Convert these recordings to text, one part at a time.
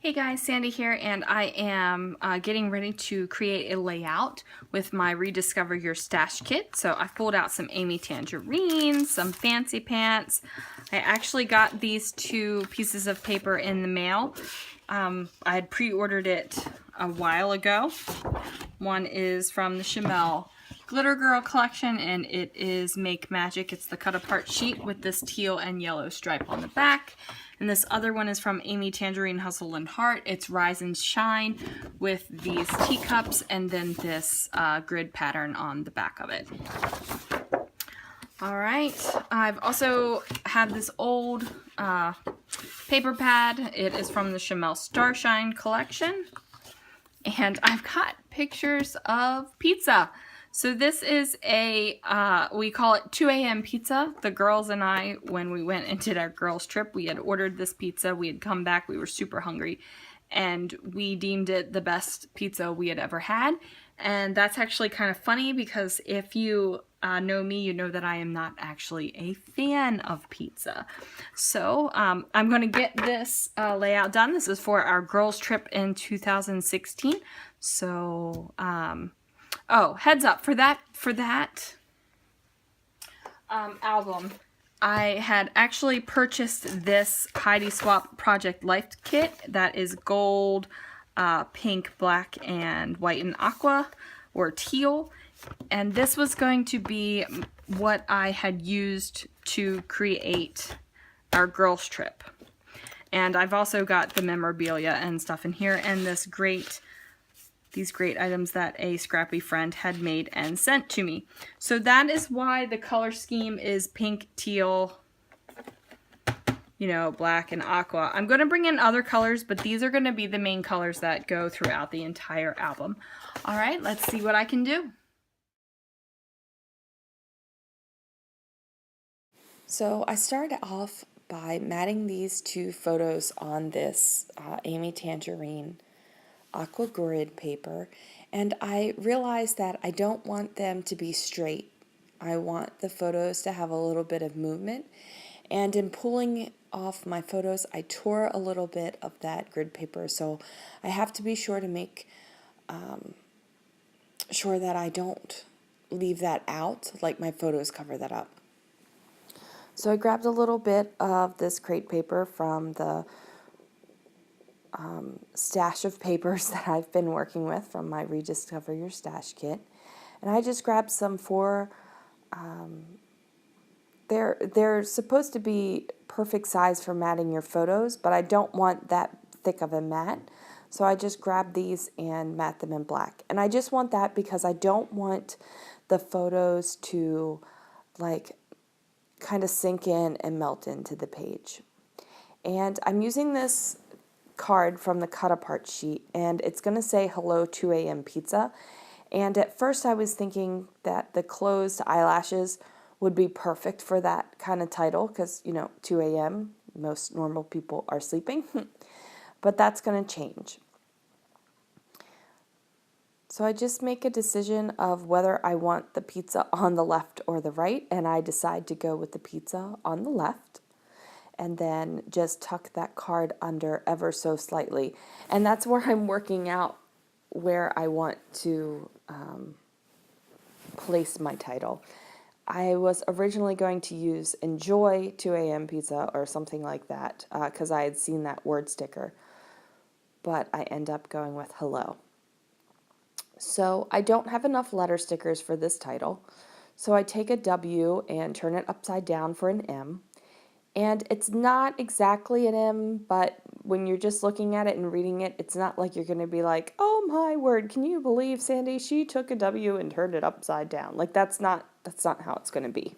Hey guys, Sandy here, and I am getting ready to create a layout with my Rediscover Your Stash kit. So I pulled out some Amy tangerines, some fancy pants. I actually got these two pieces of paper in the mail. I had pre-ordered it a while ago. One is from the Chamel Glitter Girl collection, and it is Make Magic. It's the cut apart sheet with this teal and yellow stripe on the back. And this other one is from Amy Tangerine Hustle and Heart. It's Rise and Shine with these teacups and then this grid pattern on the back of it. All right, I've also have this old paper pad. It is from the Chamel Starshine collection. And I've got pictures of pizza. So this is a, we call it 2 a.m. pizza. The girls and I, when we went and did our girls trip, we had ordered this pizza. We had come back, we were super hungry, and we deemed it the best pizza we had ever had. And that's actually kind of funny because if you know me, you know that I am not actually a fan of pizza. So I'm going to get this layout done. This is for our girls trip in 2016. So, oh, heads up, for that album, I had actually purchased this Heidi Swap Project Life kit that is gold, pink, black, and white and aqua, or teal. And this was going to be what I had used to create our girls trip. And I've also got the memorabilia and stuff in here, and these great items that a scrappy friend had made and sent to me. So that is why the color scheme is pink, teal, you know, black, and aqua. I'm going to bring in other colors, but these are going to be the main colors that go throughout the entire album. All right, let's see what I can do. So I started off by matting these two photos on this Amy Tangerine aqua grid paper, and I realized that I don't want them to be straight. I want the photos to have a little bit of movement, and in pulling off my photos I tore a little bit of that grid paper, so I have to be sure to make sure that I don't leave that out, like my photos cover that up. So I grabbed a little bit of this crate paper from the stash of papers that I've been working with from my Rediscover Your Stash kit. And I just grabbed some they're supposed to be perfect size for matting your photos, but I don't want that thick of a mat. So I just grabbed these and mat them in black. And I just want that because I don't want the photos to like kind of sink in and melt into the page. And I'm using this card from the cut apart sheet, and it's going to say hello 2 a.m. pizza. And at first I was thinking that the closed eyelashes would be perfect for that kind of title because, you know, 2 a.m. most normal people are sleeping. But that's going to change. So I just make a decision of whether I want the pizza on the left or the right, and I decide to go with the pizza on the left, and then just tuck that card under ever so slightly. And that's where I'm working out where I want to place my title. I was originally going to use Enjoy 2 a.m. pizza or something like that because I had seen that word sticker, but I end up going with Hello. So I don't have enough letter stickers for this title, so I take a W and turn it upside down for an M. And it's not exactly an M, but when you're just looking at it and reading it, it's not like you're going to be like, oh my word, can you believe Sandy, she took a W and turned it upside down. Like that's not how it's going to be.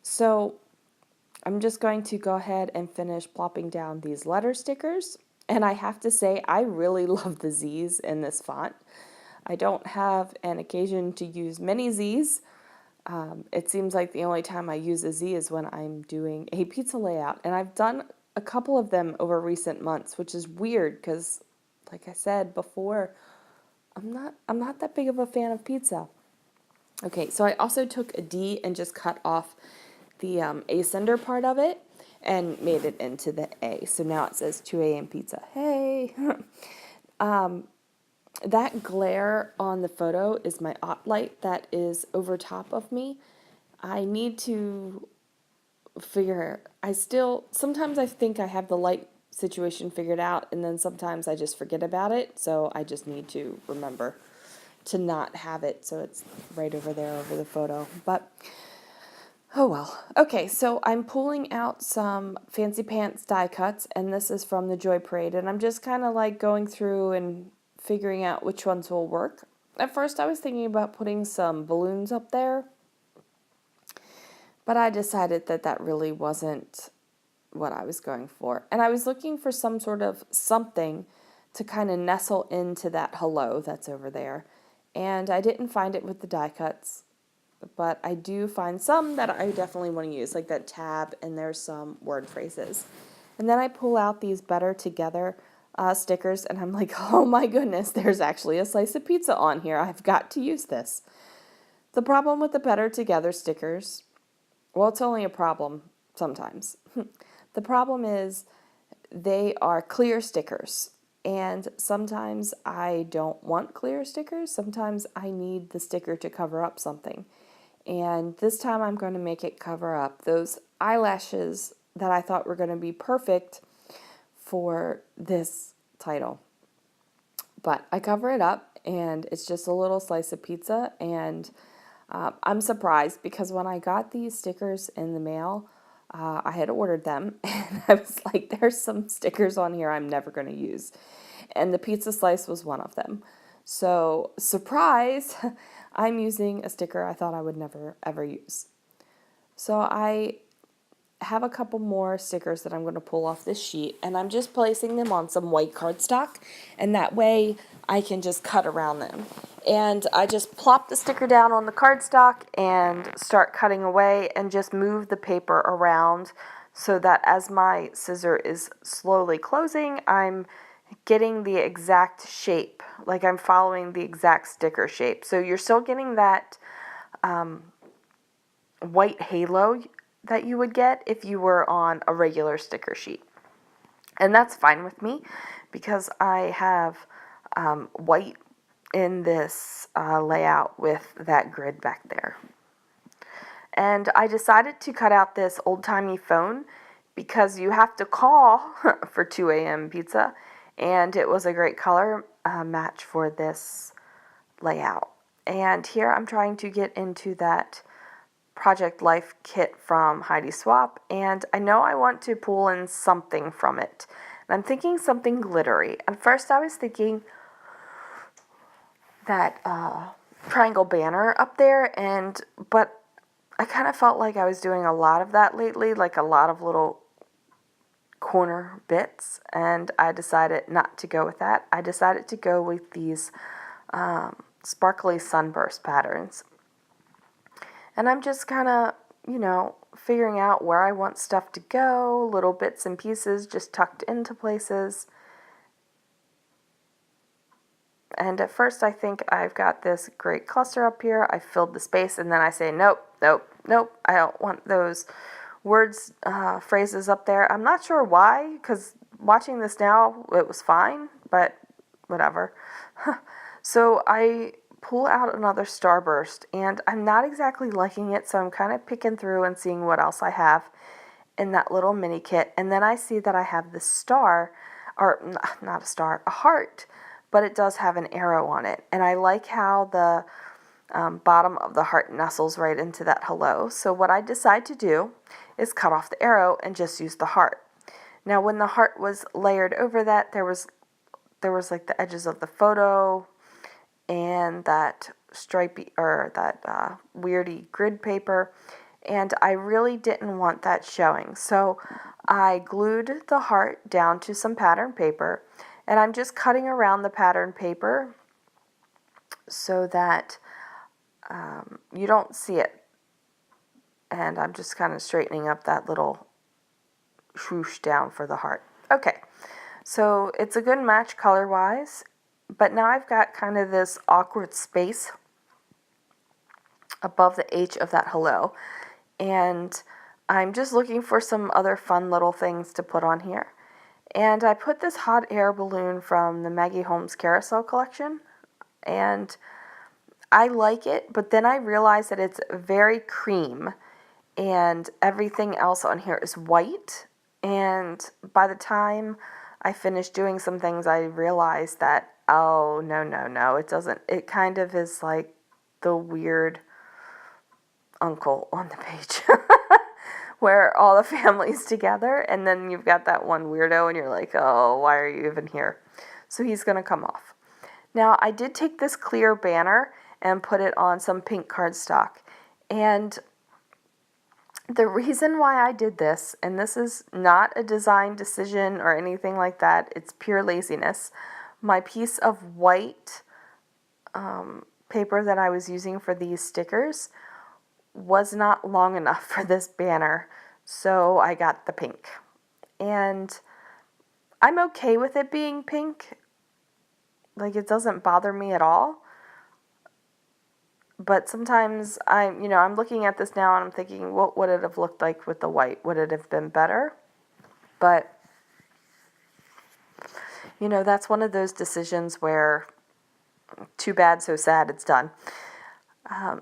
So I'm just going to go ahead and finish plopping down these letter stickers. And I have to say, I really love the Z's in this font. I don't have an occasion to use many Z's. It seems like the only time I use a Z is when I'm doing a pizza layout. And I've done a couple of them over recent months, which is weird because, like I said before, I'm not that big of a fan of pizza. Okay, so I also took a D and just cut off the ascender part of it. and made it into the A. So now it says 2 a.m. pizza. Hey! That glare on the photo is my op light that is over top of me. I need to sometimes I think I have the light situation figured out, and then sometimes I just forget about it, so I just need to remember to not have it so it's right over there over the photo. But oh well. Okay, so I'm pulling out some Fancy Pants die cuts, and this is from the Joy Parade, and I'm just kind of like going through and figuring out which ones will work. At first I was thinking about putting some balloons up there, but I decided that that really wasn't what I was going for. And I was looking for some sort of something to kind of nestle into that hello that's over there. And I didn't find it with the die cuts, but I do find some that I definitely want to use, like that tab, and there's some word phrases. And then I pull out these Better Together stickers, and I'm like, oh my goodness, there's actually a slice of pizza on here. I've got to use this. The problem with the Better Together stickers, well, it's only a problem sometimes. The problem is they are clear stickers, and sometimes I don't want clear stickers. Sometimes I need the sticker to cover up something. And this time I'm going to make it cover up those eyelashes that I thought were going to be perfect for this title. But I cover it up, and it's just a little slice of pizza, and I'm surprised because when I got these stickers in the mail, I had ordered them, and I was like, there's some stickers on here I'm never going to use. And the pizza slice was one of them. So, surprise, I'm using a sticker I thought I would never, ever use. So I have a couple more stickers that I'm going to pull off this sheet, and I'm just placing them on some white cardstock, and that way I can just cut around them. And I just plop the sticker down on the cardstock and start cutting away and just move the paper around so that as my scissor is slowly closing, I'm getting the exact shape, like I'm following the exact sticker shape. So you're still getting that white halo that you would get if you were on a regular sticker sheet. And that's fine with me because I have white in this layout with that grid back there. And I decided to cut out this old-timey phone because you have to call for 2 a.m. pizza, and it was a great color match for this layout. And here I'm trying to get into that Project Life kit from Heidi Swap, and I know I want to pull in something from it. And I'm thinking something glittery. At first I was thinking that triangle banner up there, but I kind of felt like I was doing a lot of that lately, like a lot of little corner bits, and I decided not to go with that. I decided to go with these sparkly sunburst patterns. And I'm just kind of, figuring out where I want stuff to go, little bits and pieces just tucked into places. And at first I think I've got this great cluster up here. I filled the space, and then I say, nope, nope, nope. I don't want those words, phrases up there. I'm not sure why, because watching this now, it was fine, but whatever. So I pull out another starburst, and I'm not exactly liking it, so I'm kind of picking through and seeing what else I have in that little mini kit. And then I see that I have this star, or not a star, a heart, but it does have an arrow on it. And I like how the bottom of the heart nestles right into that hello. So what I decide to do is cut off the arrow and just use the heart. Now when the heart was layered over that, there was like the edges of the photo and that stripey, or that weirdy grid paper, and I really didn't want that showing. So I glued the heart down to some pattern paper, and I'm just cutting around the pattern paper so that you don't see it. And I'm just kind of straightening up that little swoosh down for the heart. Okay, so it's a good match color-wise, but now I've got kind of this awkward space above the H of that hello, and I'm just looking for some other fun little things to put on here. And I put this hot air balloon from the Maggie Holmes Carousel collection. And I like it, but then I realized that it's very cream. And everything else on here is white. And by the time I finished doing some things, I realized that, oh, no, it doesn't. It kind of is like the weird uncle on the page where all the family's together, and then you've got that one weirdo, and you're like, oh, why are you even here? So he's going to come off. Now, I did take this clear banner and put it on some pink cardstock, and the reason why I did this, and this is not a design decision or anything like that, it's pure laziness. My piece of white paper that I was using for these stickers was not long enough for this banner, so I got the pink. And I'm okay with it being pink. Like, it doesn't bother me at all. But sometimes I'm looking at this now and I'm thinking, what would it have looked like with the white? Would it have been better? But, that's one of those decisions where too bad, so sad, it's done.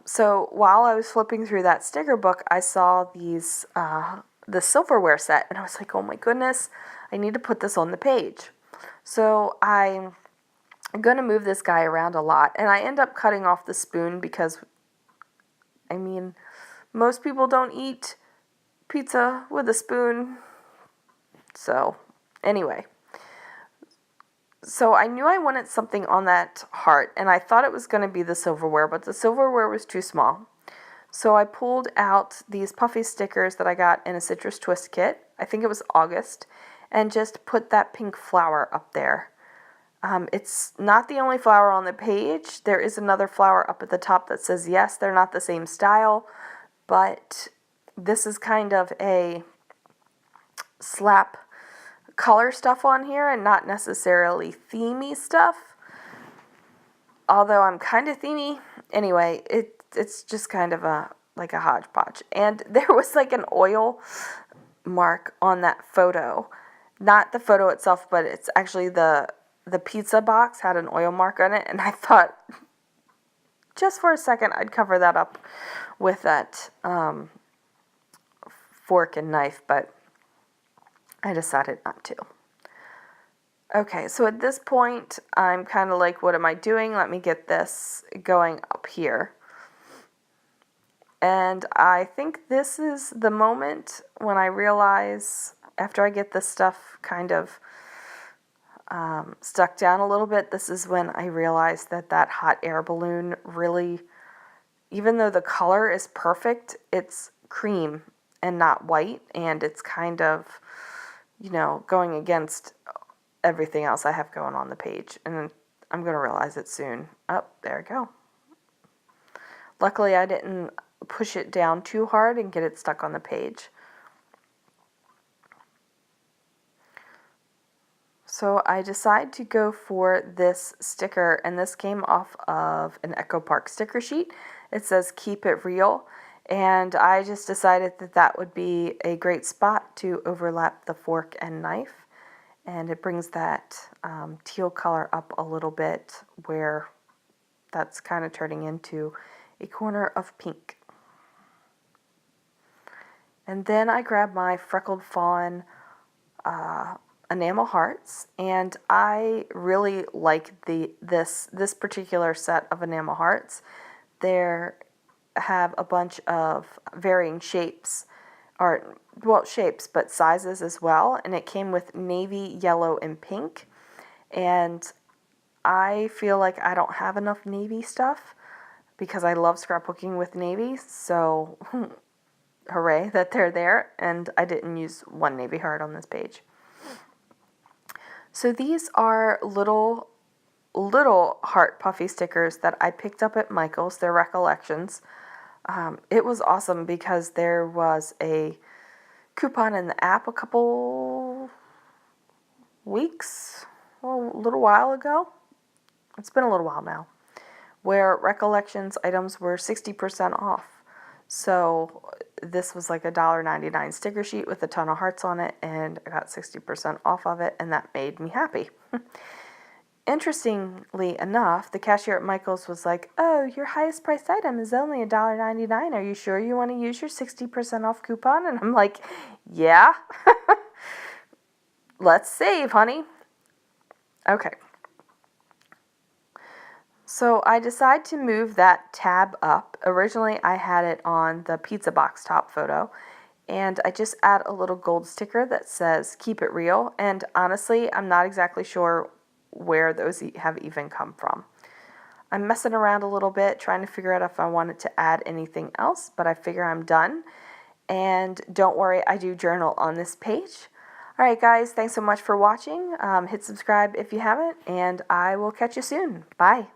So while I was flipping through that sticker book, I saw the silverware set, and I was like, oh my goodness, I need to put this on the page. So I'm going to move this guy around a lot, and I end up cutting off the spoon because, most people don't eat pizza with a spoon. So anyway. So I knew I wanted something on that heart, and I thought it was going to be the silverware, but the silverware was too small. So I pulled out these puffy stickers that I got in a citrus twist kit, I think it was August, and just put that pink flower up there. It's not the only flower on the page. There is another flower up at the top that says yes. They're not the same style, but this is kind of a slap color stuff on here and not necessarily themey stuff, although I'm kind of themey. Anyway, it's just kind of like a hodgepodge, and there was like an oil mark on that photo, not the photo itself, but it's actually the pizza box had an oil mark on it, and I thought just for a second I'd cover that up with that fork and knife, but I decided not to. Okay, so at this point, I'm kind of like, what am I doing? Let me get this going up here. And I think this is the moment when I realize, after I get this stuff kind of stuck down a little bit, this is when I realize that hot air balloon really, even though the color is perfect, it's cream and not white, and it's kind of, going against everything else I have going on the page, and I'm going to realize it soon. Oh, there we go. Luckily, I didn't push it down too hard and get it stuck on the page. So I decided to go for this sticker, and this came off of an Echo Park sticker sheet. It says "Keep It Real," and I just decided that would be a great spot to overlap the fork and knife. And it brings that teal color up a little bit where that's kind of turning into a corner of pink. And then I grabbed my Freckled Fawn enamel hearts, and I really like this particular set of enamel hearts. They have a bunch of varying shapes, shapes, but sizes as well, and it came with navy, yellow, and pink, and I feel like I don't have enough navy stuff because I love scrapbooking with navy, so hooray that they're there, and I didn't use one navy heart on this page. So these are little heart puffy stickers that I picked up at Michael's. They're Recollections. It was awesome because there was a coupon in the app a couple weeks, a little while ago. It's been a little while now, where Recollections items were 60% off. So this was like a $1.99 sticker sheet with a ton of hearts on it, and I got 60% off of it, and that made me happy. Interestingly enough, the cashier at Michael's was like, "Oh, your highest priced item is only $1.99. Are you sure you want to use your 60% off coupon?" And I'm like, "Yeah, let's save, honey." Okay. So I decide to move that tab up. Originally I had it on the pizza box top photo, and I just add a little gold sticker that says "Keep It Real," and honestly I'm not exactly sure where those have even come from. I'm messing around a little bit trying to figure out if I wanted to add anything else, but I figure I'm done. And don't worry, I do journal on this page. Alright guys, thanks so much for watching. Hit subscribe if you haven't, and I will catch you soon. Bye.